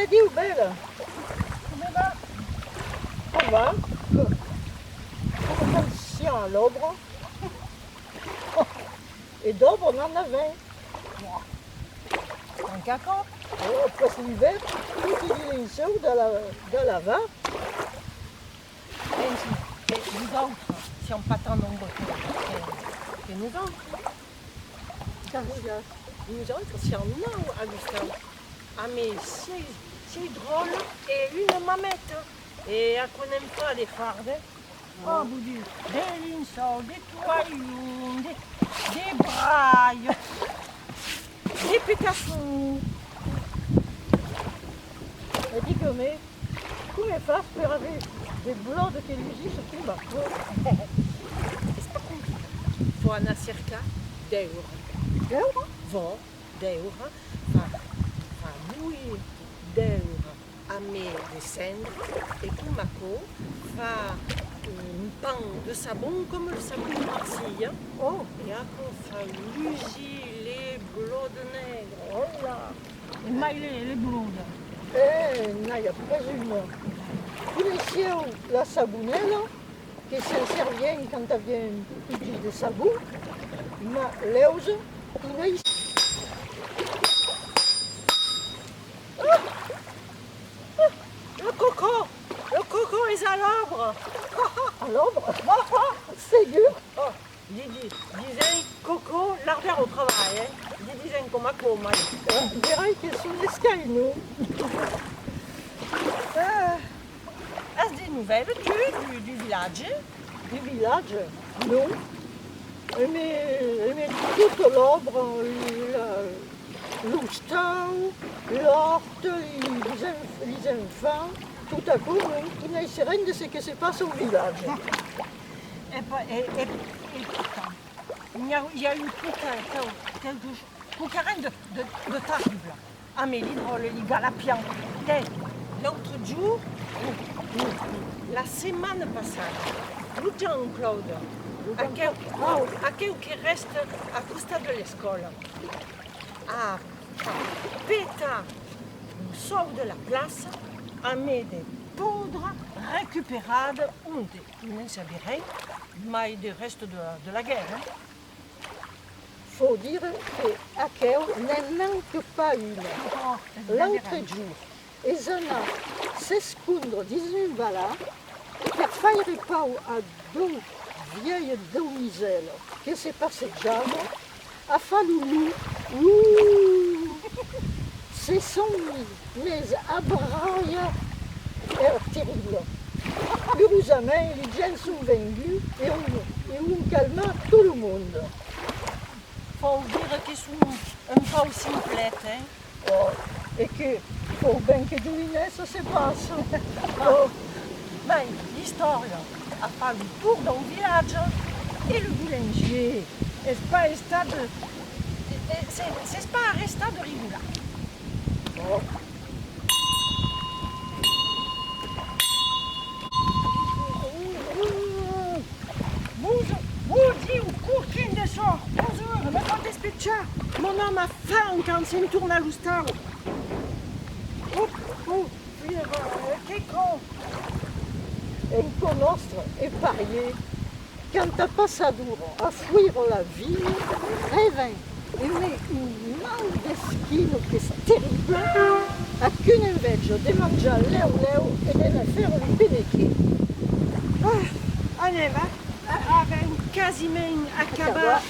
diu bella? Come va? Come va? Come siamo all'obra? E dopo on en a 20. Anche a Caen. Après l'hiver, tutti gli inseus de la va. Et nous autres, si on pas tant nombreux que nous autres. Nous autres, si on a, Augustin. Ah mais c'est drôle et une mamette. Et à qu'on n'aime pas les fardes. Oh, vous dites, des linceaux, des toyons, des brailles, des pécassous. E dico me, come fa per avere del blood che gli si prima? C'est pas compliqué. Faut en cerca d'euro. Euro? Vent d'euro. Fa lui d'euro a me descendre. Et Kumako fa un pain de savon comme le savon de Marseille. Oh, Et après, fa lusi les blocs nègres. Oh là! E mai le blonde. n'hai presumo. Conoscevo la sabunella, che si servia quando aveva un petit de sabon, ma l'euse, coneix. Le coco est à l'arbre! À l'ombre, c'est dur. Oh, disais coco, l'arbre au travail, hein? Disais comme à coma. On dirait que sono le scaino. As des nouvelles du village? Du village, non. Mais tutto l'ombre, l'ustau, l'orte, les enfants, tout à coup, tu n'as rien de ce qui se passe au village. Et pourtant, il y a eu quelque chose, rien de terrible. Ah mais l'hydrole, les galapians. L'autre jour, la semaine passée, nous Jean-Claude, à quel qui reste à côté de l'école, à péta, nous sort de la place, à mettre des poudres récupérables, on ne savait rien, mais des restes de la guerre. Hein. Faut dire qu'à Keo n'en manque pas une. L'autre jour, ils en ont s'escondre dans une balade per faire pau a deux vieilles demoiselles qui se passeggiavano a falulu. Se sont mis à braille. Era terrible. Heureusement, les gens sont venus et on calma tout le monde. Faut dire qu'ils sont un peu simplettes, hein. Oh, et que faut bien que deviner ça se passe. Oh, Mais l'histoire a fait le tour d'un village et le boulanger n'est pas resté de rigola. oh. Bonjour, maudit ou coquin de sort. Bonjour, me fate speccia. Mon homme a faim quand c'est tourne à l'ustau. Che con. Et pour nostre est parié, quand t'as passato a fuir la ville, rêve et met une mal d'eschino che è terrible, a qu'une invece di mangiare leu e di ne fare un penecchi. Allez, va. Avec un quasiment acabat.